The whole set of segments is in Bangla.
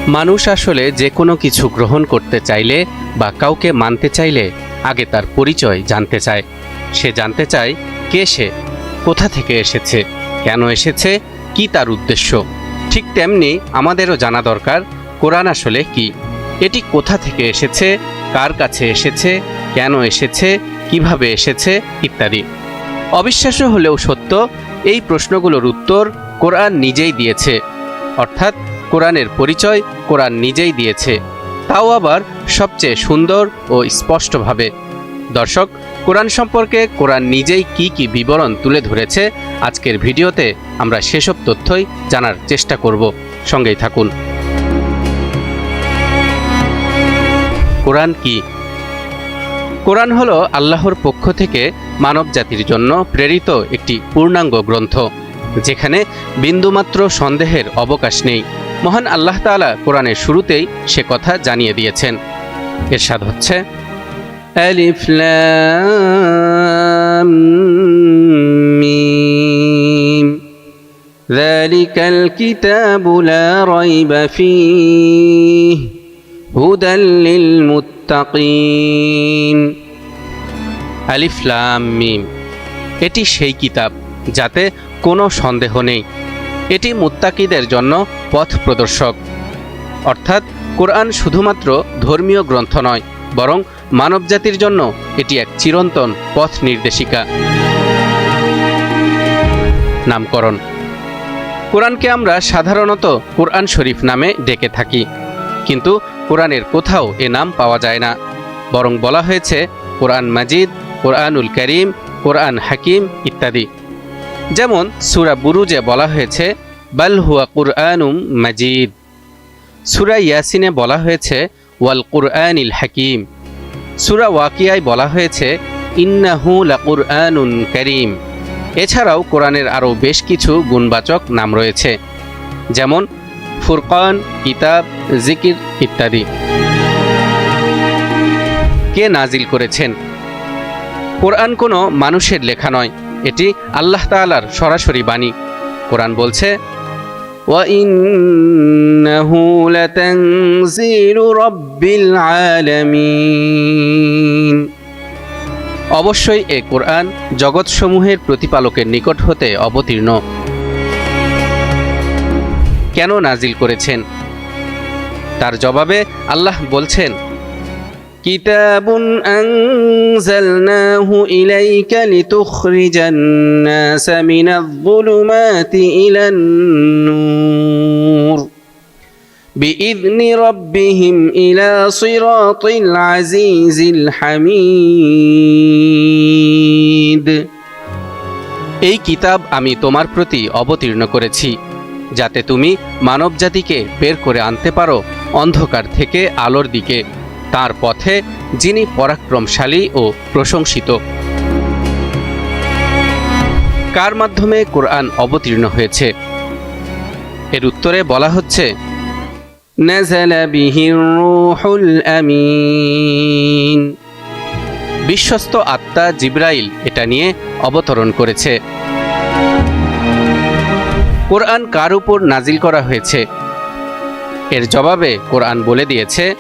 মানুষ আসলে যে কোনো কিছু গ্রহণ করতে চাইলে বা কাউকে মানতে চাইলে আগে তার পরিচয় জানতে চায়। সে জানতে চায় কে সে, কোথা থেকে এসেছে, কেন এসেছে, কি তার উদ্দেশ্য। ঠিক তেমনি আমাদেরও জানা দরকার কোরআন আসলে কি, এটি কোথা থেকে এসেছে, কার কাছে এসেছে, কেন এসেছে, কিভাবে এসেছে ইত্যাদি। অবিশ্বাস্য হলেও সত্য, এই প্রশ্নগুলোর উত্তর কোরআন নিজেই দিয়েছে। অর্থাৎ কোরআনের পরিচয় কোরআন নিজেই দিয়েছে, তাও আবার সবচেয়ে সুন্দর ও স্পষ্টভাবে। দর্শক, কোরআন সম্পর্কে কোরআন নিজেই কি কি বিবরণ তুলে ধরেছে আজকের ভিডিওতে আমরা সেসব তথ্যই জানার চেষ্টা করব। সঙ্গেই থাকুন। কোরআন কি? কোরআন হলো আল্লাহর পক্ষ থেকে মানব জাতির জন্য প্রেরিত একটি পূর্ণাঙ্গ গ্রন্থ, যেখানে বিন্দুমাত্র সন্দেহের অবকাশ নেই। মহান আল্লাহ তাআলা কোরআনের শুরুতেই সে কথা জানিয়ে দিয়েছেন। ইরশাদ হচ্ছে, আলিফ লাম মিম যালিকাল কিতাবু লা রাইবা ফীহি হুদাল লিল মুত্তাকিন। আলিফ লাম মিম, এটি সেই কিতাব যাতে কোনো সন্দেহ নেই। এটি মুত্তাকিদের জন্য পথ প্রদর্শক। অর্থাৎ কোরআন শুধুমাত্র ধর্মীয় গ্রন্থ নয়, বরং মানবজাতির জন্য এটি এক চিরন্তন পথ নির্দেশিকা। নামকরণ। কোরআনকে আমরা সাধারণত কোরআন শরীফ নামে ডেকে থাকি, কিন্তু কোরআনের কোথাও এ নাম পাওয়া যায় না। বরং বলা হয়েছে কোরআন মাজিদ, কোরআনুল করিম, কোরআন হাকিম ইত্যাদি। যেমন সূরা বুরুজে বলা হয়েছে বাল হুয়া কুরআনুম মাজিদ। সূরা ইয়াসিনে বলা হয়েছে ওয়াল কুরআনিল হাকিম। সূরা ওয়াকিয়ায় বলা হয়েছে ইন্নাহু লাকুরআনুন কারীম। এছাড়াও কোরআনের আরও বেশ কিছু গুণবাচক নাম রয়েছে, যেমন ফুরকান, কিতাব, জিকির ইত্যাদি। কে নাজিল করেছেন? কোরআন কোনো মানুষের লেখা নয়, এটি আল্লাহ তাআলার সরাসরি বাণী। কোরআন বলছে, ওয়া ইন্নাহু লাতানজিলু রাব্বিল আলামিন। অবশ্যই এ কোরআন জগৎসমূহের প্রতিপালকের নিকট হতে অবতীর্ণ। কেন নাজিল করেছেন? তার জবাবে আল্লাহ বলছেন, কিতাবুন আনজালনাহু ইলাইকা লিতুখরিজান নাসা মিনায-যুলুমাতি ইলান-নূর বিইذনি রাব্বিহিম ইলা সিরাতিল আজিজিল হামিদ। এই কিতাব আমি তোমার প্রতি অবতীর্ণ করেছি যাতে তুমি মানবজাতিকে বের করে আনতে পারো অন্ধকার থেকে আলোর দিকে, তার পথে যিনি পরাক্রমশালী ও প্রশংসিত। কার মাধ্যমে কোরআন অবতীর্ণ হয়েছে? এর উত্তরে বলা হচ্ছে, নাযালা বিহির রূহুল আমিন। বিশ্বস্ত আত্মা জিবরাইল এটা নিয়ে অবতরণ করেছে। কোরআন কার উপর নাজিল করা হয়েছে? এর জবাবে কোরআন বলে দিয়েছে,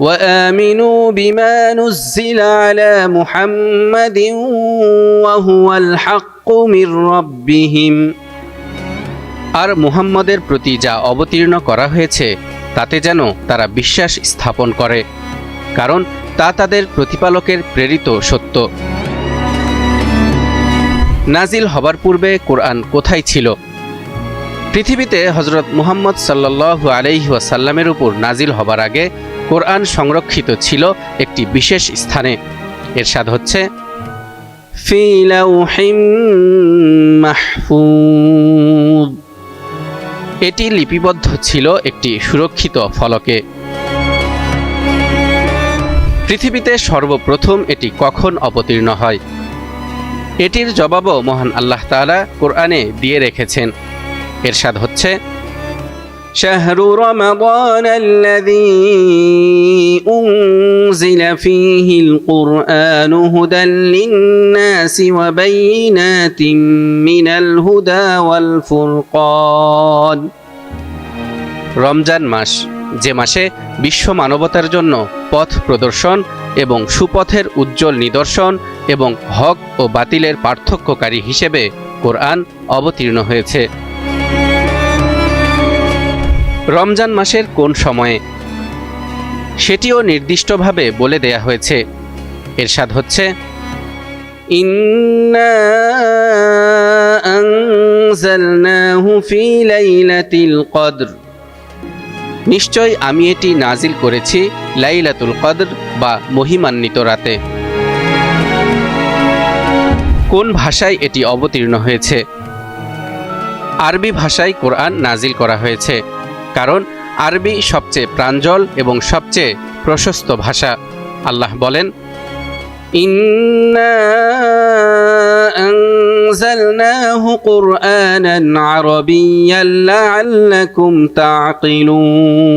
وآمنوا بما نزل على محمد وهو الحق من ربهم। আর মুহাম্মদের প্রতি যা অবতীর্ণ করা হয়েছে তাতে যেন তারা বিশ্বাস স্থাপন করে, কারণ তা তাদের প্রতিপালকের প্রেরিত সত্য। নাজিল হবার পূর্বে কোরআন কোথায় ছিল? পৃথিবীতে হযরত মুহাম্মদ সাল্লাল্লাহু আলাইহি ওয়াসাল্লামের উপর নাজিল হবার আগে কোরআন সংরক্ষিত ছিল একটি বিশেষ স্থানে। ইরশাদ হচ্ছে, ফি লাউহিম মাহফুজ। এটি লিপিবদ্ধ ছিল একটি সুরক্ষিত ফলকে। পৃথিবীতে সর্বপ্রথম এটি কখন অবতীর্ণ হয়? এটির জবাবও মহান আল্লাহ তাআলা কোরআনে দিয়ে রেখেছেন। ইরশাদ হচ্ছে, شهر رمضان الذي أنزل فيه القرآن هدى للناس وبينات من الهدى والفرقان রমজান মাস, যে মাসে বিশ্ব মানবতার জন্য পথ প্রদর্শন এবং সুপথের উজ্জ্বল নিদর্শন এবং হক ও বাতিলের পার্থক্যকারী হিসেবে কোরআন অবতীর্ণ হয়েছে। রমজান মাসের কোন সময়ে সেটিও নির্দিষ্টভাবে বলে দেয়া হয়েছে। ইরশাদ হচ্ছে, ইন্না আনজালনাহু ফি লাইলাতিল কদর, নিশ্চয় আমি এটি নাজিল করেছি লাইলাতুল কদর বা মহিমান্বিত রাতে। কোন ভাষায় এটি অবতীর্ণ হয়েছে? আরবি ভাষায় কোরআন নাজিল করা হয়েছে, কারণ আরবি সবচেয়ে প্রাঞ্জল এবং সবচেয়ে প্রশস্ত ভাষা। আল্লাহ বলেন, ইন্না আনজালনাহু কুরআনান আরাবিয়্যান লাআল্লাকুম তা'কিলুন,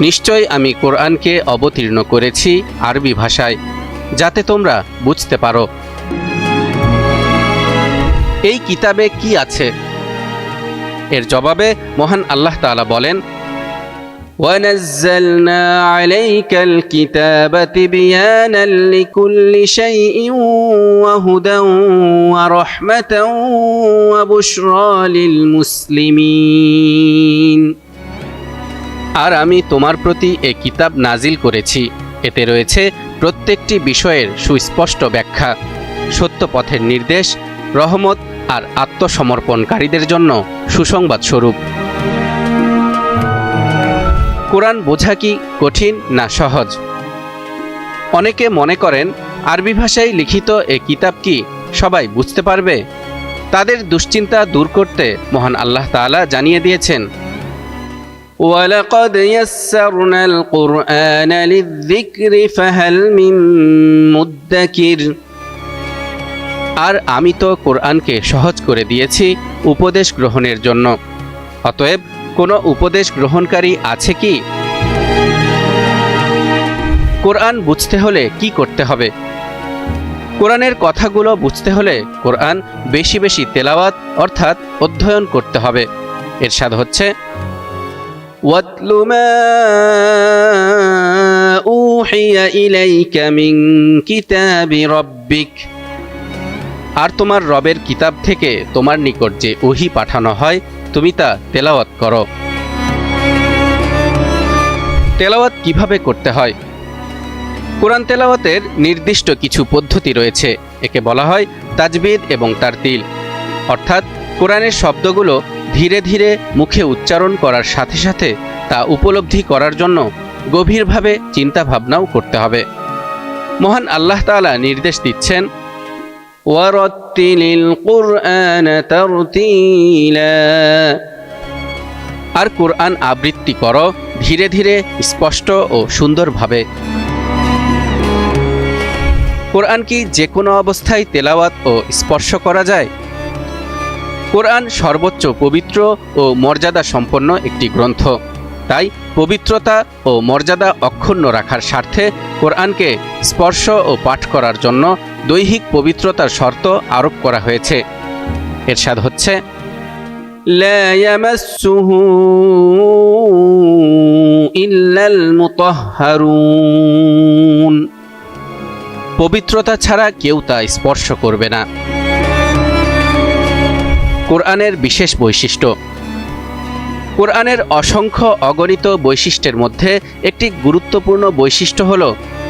নিশ্চয় আমি কোরআনকে অবতীর্ণ করেছি আরবি ভাষায়, যাতে তোমরা বুঝতে পারো। এই কিতাবে কি আছে? এর জবাবে মহান আল্লাহ তাআলা বলেন, وَنَزَّلْنَا عَلَيْكَ الْكِتَابَ تِبْيَانًا لِكُلِّ شَيْءٍ وَهُدًى وَرَحْمَةً وَبُشْرَى لِلْمُسْلِمِينَ, আর আমি তোমার প্রতি এই কিতাব নাজিল করেছি, এতে রয়েছে প্রত্যেকটি বিষয়ের সুস্পষ্ট ব্যাখ্যা, সত্য পথের নির্দেশ, রহমত আর আত্মসমর্পণকারীদের জন্য সুসংবাদ স্বরূপ। কোরআন বোঝা কি কঠিন না সহজ? অনেকে মনে করেন আরবি ভাষায় লিখিত এই কিতাব কি সবাই বুঝতে পারবে? তাদের দুশ্চিন্তা দূর করতে মহান আল্লাহ তাআলা জানিয়ে দিয়েছেন, ওয়ালাকাদ ইয়াসসারনাল কুরআনা লিয-যিকরি ফাহাল মিন মুদ্দাকির, আর আমি তো কোরআনকে সহজ করে দিয়েছি উপদেশ গ্রহণের জন্য, অতএব কোনো উপদেশ গ্রহণকারী আছে কি? কোরআন বুঝতে হলে কি করতে হবে? কোরআনের কথাগুলো বুঝতে হলে কোরআন বেশি বেশি তেলাওয়াত অর্থাৎ অধ্যয়ন করতে হবে। ইরশাদ হচ্ছে, ওয়াতলু মা উহিয়া ইলাইকা মিন কিতাবি রাব্বিক, আর তোমার রবের কিতাব থেকে তোমার নিকট যে ওহী পাঠানো হয় তুমি তা তেলাওয়াত করো। তেলাওয়াত কিভাবে করতে হয়? কোরআন তেলাওয়াতের নির্দিষ্ট কিছু পদ্ধতি রয়েছে। একে বলা হয় তাজবিদ এবং তারতিল, অর্থাৎ কোরআনের শব্দগুলো ধীরে ধীরে মুখে উচ্চারণ করার সাথে সাথে তা উপলব্ধি করার জন্য গভীরভাবে চিন্তা ভাবনাও করতে হবে। মহান আল্লাহ তাআলা নির্দেশ দিচ্ছেন, ওয়ারাত্তিলিল কুরআনা তারতিলা, আর কোরআন আবৃত্তি করো ধীরে ধীরে, স্পষ্ট ও সুন্দরভাবে। কোরআন কি যে কোনো অবস্থায় তেলাওয়াত ও স্পর্শ করা যায়? কোরআন সর্বোচ্চ পবিত্র ও মর্যাদা সম্পন্ন একটি গ্রন্থ, তাই পবিত্রতা ও মর্যাদা অক্ষুণ্ণ রাখার স্বার্থে কোরআনকে স্পর্শ ও পাঠ করার জন্য দৈহিক পবিত্রতার শর্ত আরোপ করা হয়েছে। ইরশাদ হচ্ছে, লা ইয়ামাসসুহু ইল্লাল মুতাহহারুন, পবিত্রতা ছাড়া কেউ তা স্পর্শ করবে না। কোরআনের বিশেষ বৈশিষ্ট্য। কোরআনের অসংখ্য অগণিত বৈশিষ্ট্যের মধ্যে একটি গুরুত্বপূর্ণ বৈশিষ্ট্য হল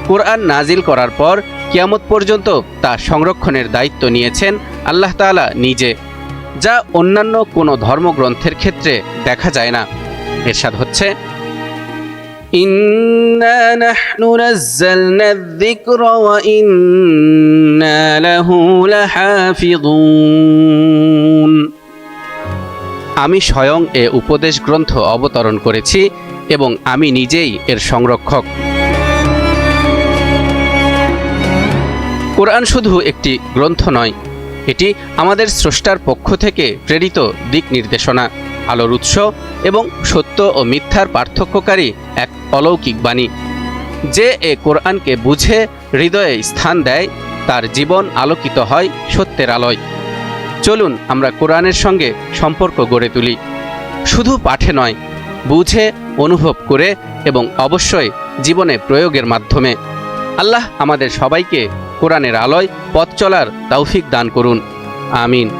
কোরআন নাজিল করার পর কিয়ামত পর্যন্ত তা সংরক্ষণের দায়িত্ব নিয়েছেন আল্লাহ তাআলা নিজে, যা অন্যান্য কোনো ধর্মগ্রন্থের ক্ষেত্রে দেখা যায় না। ইরশাদ হচ্ছে, ইন্না নাহনু নাযালনায যিকরা ওয়া ইন্না লাহু লাহাফিযুন, আমি স্বয়ং এ উপদেশ গ্রন্থ অবতরণ করেছি এবং আমি নিজেই এর সংরক্ষক। কোরআন শুধু একটি গ্রন্থ নয়, এটি আমাদের স্রষ্টার পক্ষ থেকে প্রেরিত দিক নির্দেশনা, আলোর উৎস এবং সত্য ও মিথ্যার পার্থক্যকারী এক অলৌকিক বাণী। যে এ কোরআনকে বুঝে হৃদয়ে স্থান দেয় তার জীবন আলোকিত হয় সত্যের আলোয়। চলুন আমরা কোরআনের সঙ্গে সম্পর্ক গড়ে তুলি। শুধু পাঠে নয়, বুঝে, অনুভব করে এবং অবশ্যই জীবনে প্রয়োগের মাধ্যমে। আল্লাহ আমাদের সবাইকে কোরআনের আলোয় পথ চলার তৌফিক দান করুন। আমিন।